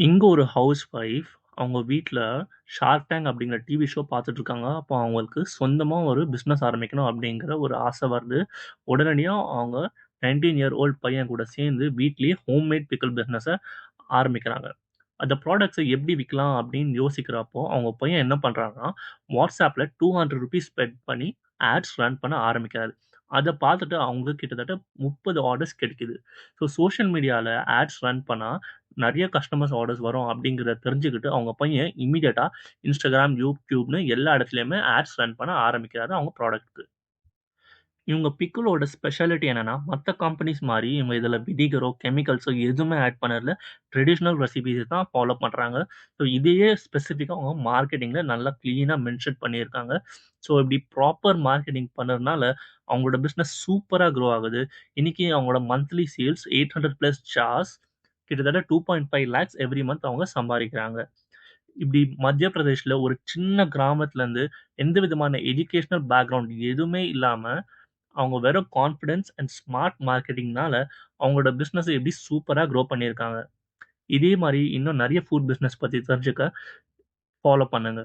இங்க ஒரு house wife அவங்க வீட்ல ஷார்க் டேங்க் அப்படிங்கிற டிவி ஷோ பார்த்துட்டு இருக்காங்க. அப்போ அவங்களுக்கு சொந்தமா ஒரு பிசினஸ் ஆரம்பிக்கணும் அப்படிங்கிற ஒரு ஆசை வருது. உடனடியா அவங்க 19 இயர் ஓல்ட் பையன் கூட சேர்ந்து வீட்லயே ஹோம்மேட் பிக்கிள் பிசினஸ ஆரம்பிக்கிறாங்க. அந்த ப்ராடக்ட்ஸ எப்படி விக்கலாம் அப்படின்னு யோசிக்கிறப்போ, அவங்க பையன் என்ன பண்றான்னா, WhatsAppல ₹200 ஸ்பெண்ட் பண்ணி ஆட்ஸ் ரன் பண்ண ஆரம்பிக்கிறாரு. அத பார்த்துட்டு அவங்களுக்கு கிட்டத்தட்ட 30 ஆர்டர்ஸ் கிடைக்குது. ஸோ சோசியல் மீடியால ஆட்ஸ் ரன் பண்ணா நெறைய கஸ்டமர்ஸ் ஆர்டர்ஸ் வரும் அப்படிங்கிறத தெரிஞ்சுக்கிட்டு, அவங்க பையன் இம்மீடியட்டா Instagram, YouTubeன்னு எல்லா இடத்துலயுமே ஆட்ஸ் ரன் பண்ண ஆரம்பிக்கிறாரு அவங்க ப்ராடக்ட்க்கு. இவங்க பிக்கிளோட ஸ்பெஷாலிட்டி என்னன்னா, மத்த கம்பெனிஸ் மாரி இவங்க இதுல வினிகரோ, கெமிக்கல்ஸோ எதுவுமே ஆட் பண்ணதில்ல. ட்ரெடிஷனல் ரெசிபீஸ் தான் ஃபாலோ பண்றாங்க. ஸோ இதையே ஸ்பெசிஃபிக்கா அவங்க மார்க்கெட்டிங்ல நல்லா கிளீனா மென்ஷன் பண்ணியிருக்காங்க. ஸோ இப்படி ப்ராப்பர் மார்க்கெட்டிங் பண்ணதுனால, அவங்களோட பிசினஸ் சூப்பரா குரோ ஆகுது. இன்னைக்கு அவங்களோட மந்த்லி சேல்ஸ் 800 பிளஸ் ஜார்ஸ் கிட்டத்தட்ட 2.5 லேக்ஸ் எவ்ரி மந்த் அவங்க சம்பாதிக்கிறாங்க. இப்படி மத்திய பிரதேஷ்ல ஒரு சின்ன கிராமத்துல இருந்து எந்த விதமான எஜுகேஷனல் பேக்ரவுண்ட் எதுவுமே இல்லாம அவங்க வெறும் கான்ஃபிடன்ஸ் அண்ட் ஸ்மார்ட் மார்க்கெட்டிங்னால அவங்களோட பிசினஸ் எப்படி சூப்பரா க்ரோ பண்ணியிருக்காங்க. இதே மாரி இன்னும் நெறைய ஃபுட் பிசினஸ் பத்தி தெரிஞ்சுக்க ஃபாலோ பண்ணுங்க.